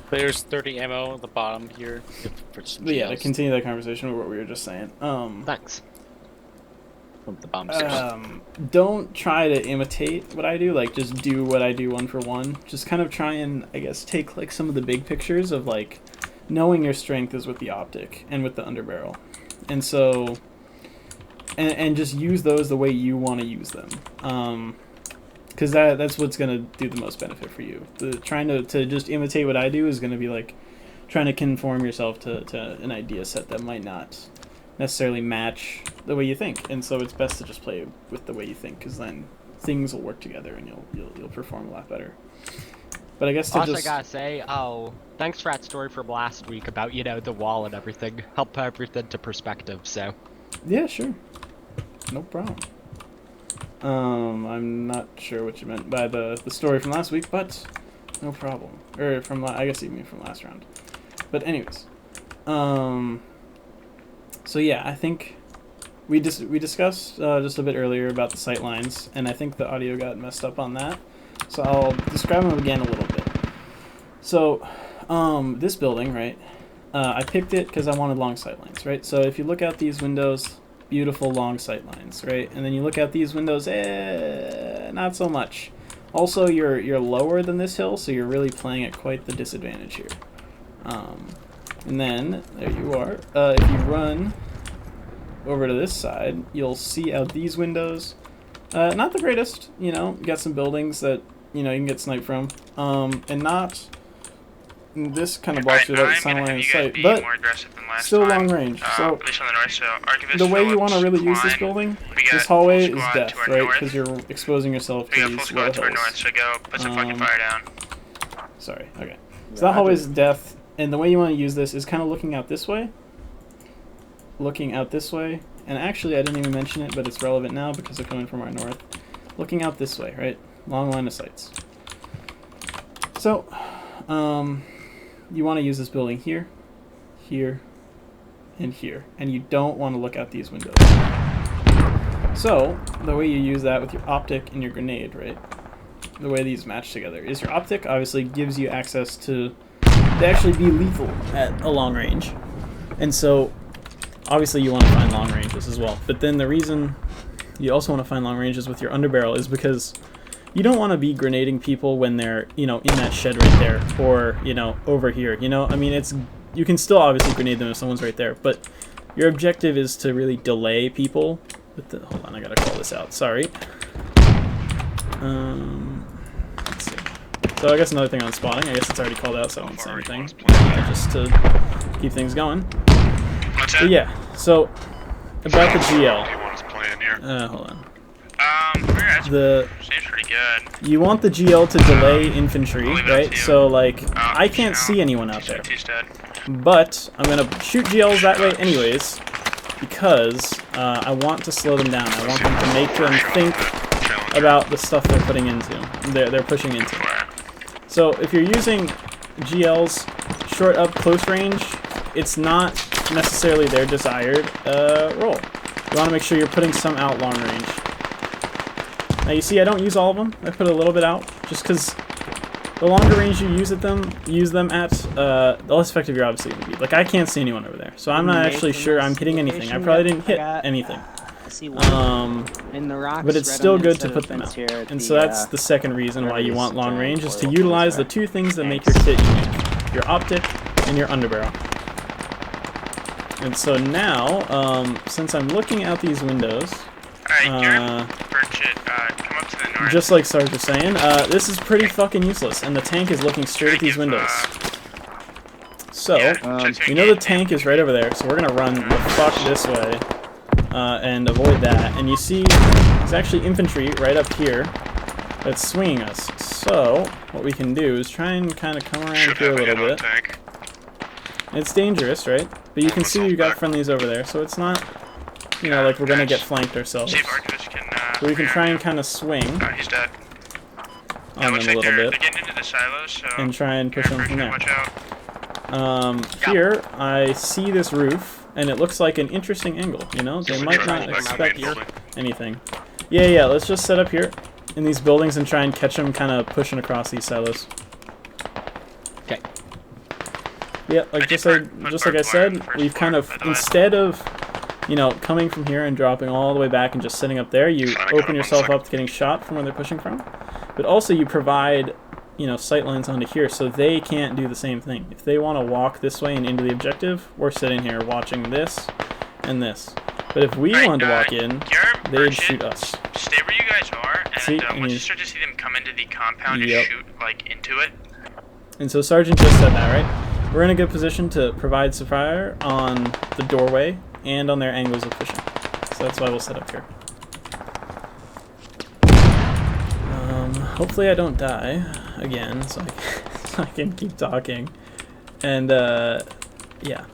There's 30 ammo at the bottom here. For some But yeah, to GLs. continue that conversation with what we were just saying. Thanks. From the bombs. Don't try to imitate what I do. Like, just do what I do one for one. Just kind of try and, I guess, take like some of the big pictures of like knowing your strength is with the optic and with the underbarrel, and so and just use those the way you want to use them. Because that's what's gonna do the most benefit for you. Trying to just imitate what I do is gonna be like trying to conform yourself to an idea set that might not necessarily match the way you think, and so it's best to just play with the way you think, because then things will work together and you'll perform a lot better. But I guess to Also, just I gotta say, thanks for that story from last week about, you know, the wall and everything. Help put everything to perspective, so. yeah, sure, no problem. I'm not sure what you meant by the story from last week, but no problem. Or from I guess you mean from last round. But anyways, so yeah, I think we discussed just a bit earlier about the sight lines, and I think the audio got messed up on that. So I'll describe them again a little bit. So, this building, right? I picked it because I wanted long sight lines, right? So if you look out these windows, beautiful long sight lines, right? And then you look out these windows, not so much. Also, you're lower than this hill, so you're really playing at quite the disadvantage here. And then, there you are. If you run over to this side, you'll see out these windows. Not the greatest, you know. You got some buildings that, you know, you can get sniped from. And not... This kind of blocks your sound line of sight, but still long range. So, the way you want to really use this building, this hallway is death, right? Because you're exposing yourself to these low hills. Sorry, okay. So that hallway is death, and the way you want to use this is kind of looking out this way. Looking out this way, and actually I didn't even mention it, but it's relevant now because they're coming from our north. Looking out this way, right? Long line of sights. So, you want to use this building here, here, and here, and you don't want to look out these windows. So, the way you use that with your optic and your grenade, right? The way these match together is your optic obviously gives you access to actually be lethal at a long range. And so, obviously you want to find long ranges as well. But then the reason you also want to find long ranges with your underbarrel is because you don't want to be grenading people when they're, you know, in that shed right there, or, you know, over here, you know? I mean, you can still obviously grenade them if someone's right there, but your objective is to really delay people with the... Hold on, I gotta call this out. Sorry. Let's see. So I guess another thing on spawning, I guess it's already called out, so I won't say anything. Just to keep things going. But yeah, so, about the GL. Hold on. Seems pretty good. You want the GL to delay infantry, right? So, like, I can't see anyone out there. But I'm going to shoot GLs that way anyways, because I want to slow them down. I want them to make them think about the stuff they're putting into, they're pushing into. So, if you're using GLs short up close range, it's not necessarily their desired role. You want to make sure you're putting some out long range. Now you see I don't use all of them. I put a little bit out just because the longer range you use them at, the less effective you're obviously going to be. Like, I can't see anyone over there, so I'm not actually sure I'm hitting anything. I probably didn't hit anything. But it's still good to put them out. And so that's the second reason why you want long range, is to utilize the two things that make your kit unique. Your optic and your underbarrel. And so now, since I'm looking out these windows, just like Sarge was saying, this is pretty fucking useless, and the tank is looking straight at these windows. So, we know the tank is right over there, so we're gonna run the fuck this way, and avoid that. And you see, there's actually infantry right up here that's swinging us. So, what we can do is try and kind of come around here a little bit. It's dangerous, right? But you can see we've got friendlies over there, so it's not, you know, like we're gonna get flanked ourselves. So we can try and kind of swing on them a little bit and try and push them from there. Here, I see this roof, and it looks like an interesting angle, you know? They might not expect anything. Yeah, let's just set up here in these buildings and try and catch them kind of pushing across these silos. Okay. Yeah, like just like I said, we've kind of, instead of, you know, coming from here and dropping all the way back and just sitting up there, you open yourself up to getting shot from where they're pushing from. But also you provide, you know, sight lines onto here so they can't do the same thing. If they want to walk this way and into the objective, we're sitting here watching this and this. But if we wanted to walk in, they'd shoot us. Stay where you guys are, and See, once you start to see them come into the compound, just shoot, like, into it. And so Sergeant just said that, right? We're in a good position to provide fire on the doorway and on their angles of pushing. So that's why we'll set up here. Hopefully I don't die again, so I can keep talking. And, yeah.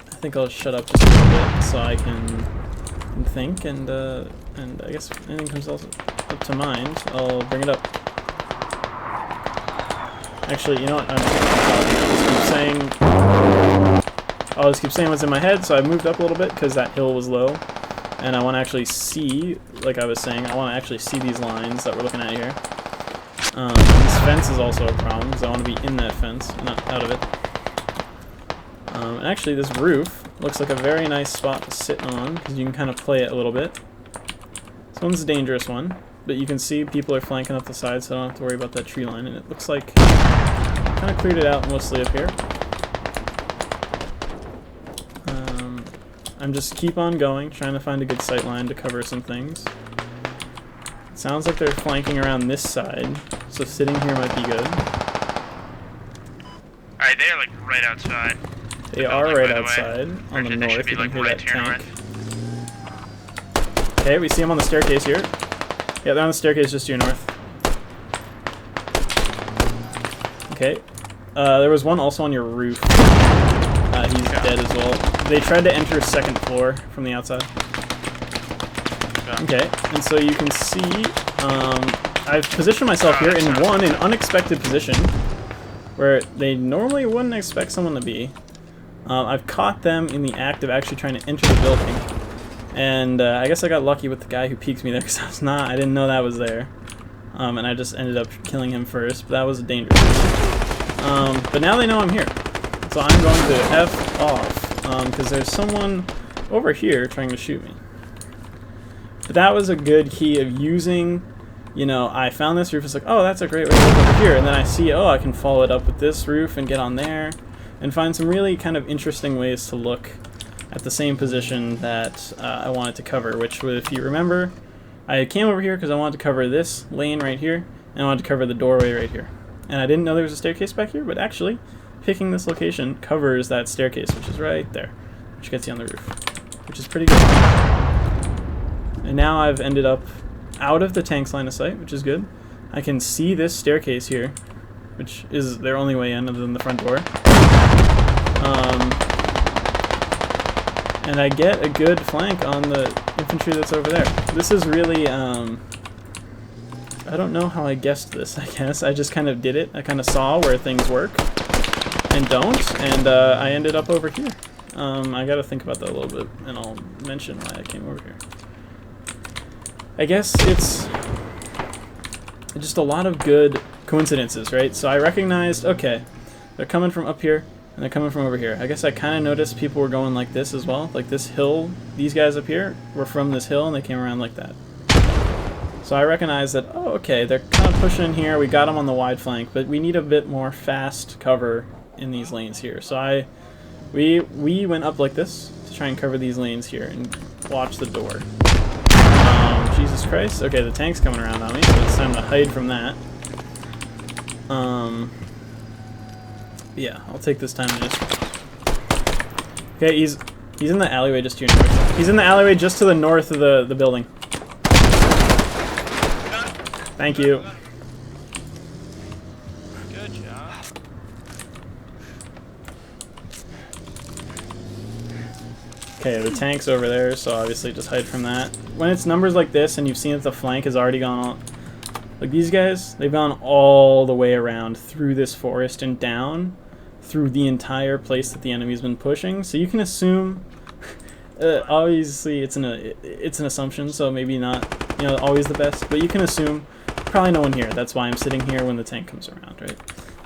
I think I'll shut up just a little bit so I can think, and I guess if anything comes up to mind, I'll bring it up. Actually, you know what? I'll just keep saying what's in my head, so I moved up a little bit because that hill was low. And I want to actually see, like I was saying, I want to actually see these lines that we're looking at here. This fence is also a problem because I want to be in that fence, not out of it. And actually, this roof looks like a very nice spot to sit on because you can kind of play it a little bit. This one's a dangerous one, but you can see people are flanking up the side, so I don't have to worry about that tree line. And it looks like kind of cleared it out mostly up here. I'm just keep on going, trying to find a good sight line to cover some things. It sounds like they're flanking around this side, so sitting here might be good. Alright, they are like right outside. They are right outside on the north. You can hear that tank. Okay, we see them on the staircase here. Yeah, they're on the staircase just to your north. Okay. There was one also on your roof. He's dead as well. They tried to enter second floor from the outside. Okay, and so you can see I've positioned myself here in an unexpected position where they normally wouldn't expect someone to be. I've caught them in the act of actually trying to enter the building. And I guess I got lucky with the guy who peeked me there because I didn't know that was there. And I just ended up killing him first, but that was dangerous. But now they know I'm here. So I'm going to F off, because there's someone over here trying to shoot me. But that was a good key of using, you know, I found this roof, it's like, oh, that's a great way to look over here. And then I see, oh, I can follow it up with this roof and get on there. And find some really kind of interesting ways to look at the same position that I wanted to cover, which, if you remember, I came over here because I wanted to cover this lane right here, and I wanted to cover the doorway right here. And I didn't know there was a staircase back here, but actually, picking this location covers that staircase, which is right there, which gets you on the roof, which is pretty good. And now I've ended up out of the tank's line of sight, which is good. I can see this staircase here, which is their only way in other than the front door. And I get a good flank on the infantry that's over there. This is really, I don't know how I guessed this, I guess. I just kind of did it. I kind of saw where things work and don't, and I ended up over here. I gotta think about that a little bit, and I'll mention why I came over here. I guess it's just a lot of good coincidences, right? So I recognized, okay, they're coming from up here, and they're coming from over here. I guess I kind of noticed people were going like this as well. Like this hill, these guys up here were from this hill, and they came around like that. So I recognized that, oh, okay, they're kind of pushing in here. We got them on the wide flank, but we need a bit more fast cover in these lanes here. So we went up like this to try and cover these lanes here and watch the door. Jesus Christ. Okay, the tank's coming around on me, so it's time to hide from that. Yeah, I'll take this time to just... Okay, he's in the alleyway just to your north. He's in the alleyway just to the north of the building. Thank you. Good job. Okay, the tank's over there, so obviously just hide from that. When it's numbers like this and you've seen that the flank has already gone on, like these guys, they've gone all the way around through this forest and down through the entire place that the enemy's been pushing. So you can assume, obviously it's an assumption, so maybe not, you know, always the best, but you can assume probably no one here. That's why I'm sitting here when the tank comes around, right?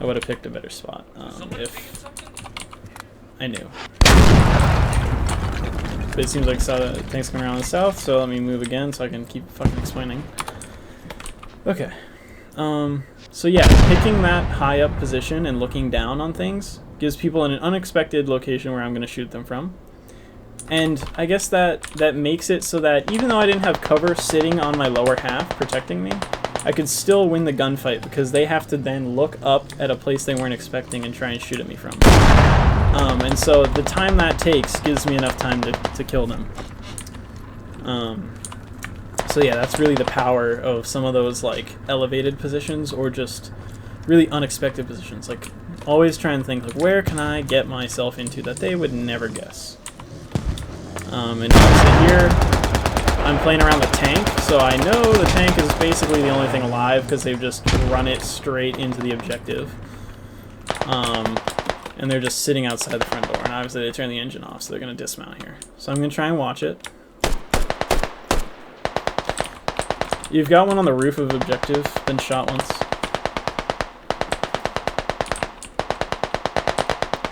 I would have picked a better spot. I knew. But it seems like tanks coming around the south, so let me move again so I can keep fucking explaining. Okay. So yeah, picking that high up position and looking down on things gives people an unexpected location where I'm going to shoot them from. And I guess that makes it so that even though I didn't have cover sitting on my lower half protecting me, I could still win the gunfight because they have to then look up at a place they weren't expecting and try and shoot at me from. And so the time that takes gives me enough time to kill them. So yeah, that's really the power of some of those like elevated positions or just really unexpected positions. Like always try and think like, where can I get myself into that they would never guess. And obviously here I'm playing around the tank, so I know the tank is basically the only thing alive because they've just run it straight into the objective. And they're just sitting outside the front door, and obviously they turn the engine off, so they're going to dismount here. So I'm going to try and watch it. You've got one on the roof of objective, been shot once.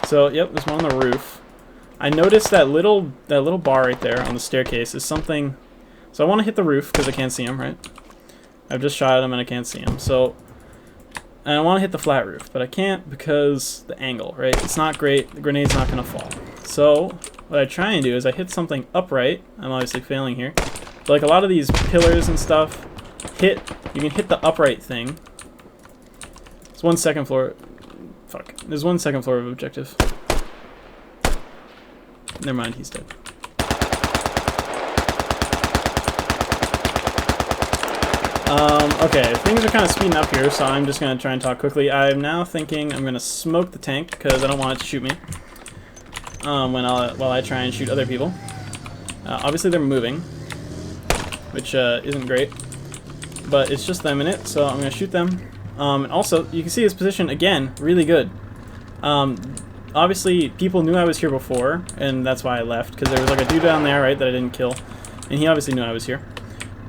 So, yep, there's one on the roof. I noticed that little bar right there on the staircase is something... So I want to hit the roof, because I can't see him, right? I've just shot at him and I can't see him, so... And I want to hit the flat roof, but I can't because the angle, right? It's not great. The grenade's not going to fall. So what I try and do is I hit something upright. I'm obviously failing here. But like a lot of these pillars and stuff, you can hit the upright thing. There's one second floor. Fuck. There's one second floor of objective. Never mind, he's dead. Okay, things are kind of speeding up here, so I'm just going to try and talk quickly. I'm now thinking I'm going to smoke the tank, because I don't want it to shoot me while I try and shoot other people. Obviously they're moving, which isn't great, but it's just them in it, so I'm going to shoot them. And also, you can see his position, again, really good. Obviously, people knew I was here before, and that's why I left, because there was like a dude down there, right, that I didn't kill, and he obviously knew I was here.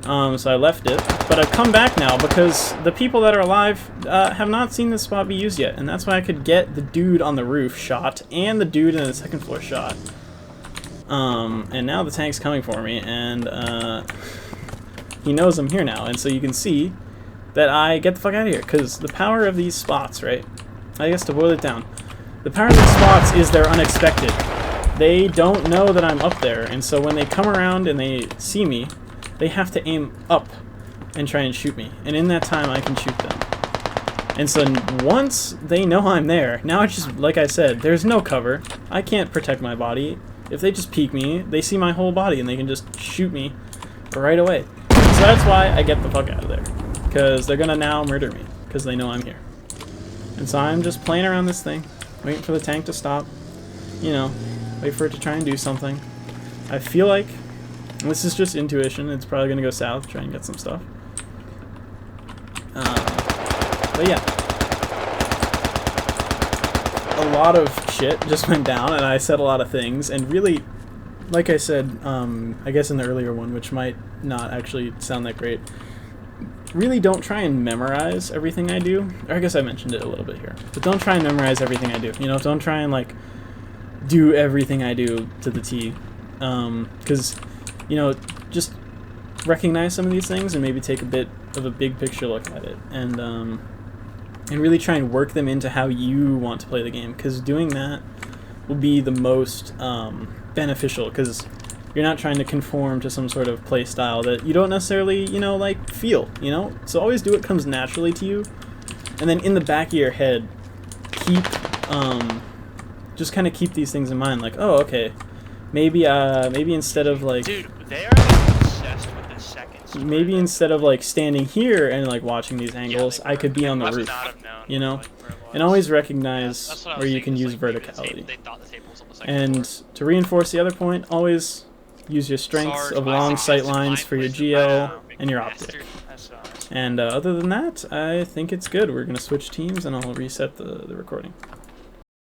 So I left it, but I've come back now because the people that are alive have not seen this spot be used yet, and that's why I could get the dude on the roof shot and the dude in the second floor shot. And now the tank's coming for me, and he knows I'm here now, and so you can see that I get the fuck out of here, because the power of these spots, right, I guess to boil it down, the power of these spots is they're unexpected. They don't know that I'm up there, and so when they come around and they see me, they have to aim up and try and shoot me. And in that time, I can shoot them. And so once they know I'm there, now it's just, like I said, there's no cover. I can't protect my body. If they just peek me, they see my whole body and they can just shoot me right away. So that's why I get the fuck out of there. Because they're going to now murder me. Because they know I'm here. And so I'm just playing around this thing. Waiting for the tank to stop. You know, wait for it to try and do something. I feel like... This is just intuition. It's probably going to go south, try and get some stuff. But yeah. A lot of shit just went down, and I said a lot of things. And really, like I said, I guess in the earlier one, which might not actually sound that great, really don't try and memorize everything I do. Or I guess I mentioned it a little bit here. But don't try and memorize everything I do. You know, don't try and, like, do everything I do to the T. Because... You know, just recognize some of these things and maybe take a bit of a big picture look at it, and really try and work them into how you want to play the game. Because doing that will be the most beneficial. Because you're not trying to conform to some sort of play style that you don't necessarily, you know, like feel. You know, so always do what comes naturally to you, and then in the back of your head, keep just kind of keep these things in mind. Like, oh, okay. Maybe instead of like... Dude, they are like obsessed with the seconds. Maybe instead of like standing here and like watching these angles, I could be on the roof, you know? And always recognize where you can use verticality. And to reinforce the other point, always use your strengths of long sight lines for your GL and your optic. And other than that, I think it's good. We're going to switch teams and I'll reset the recording.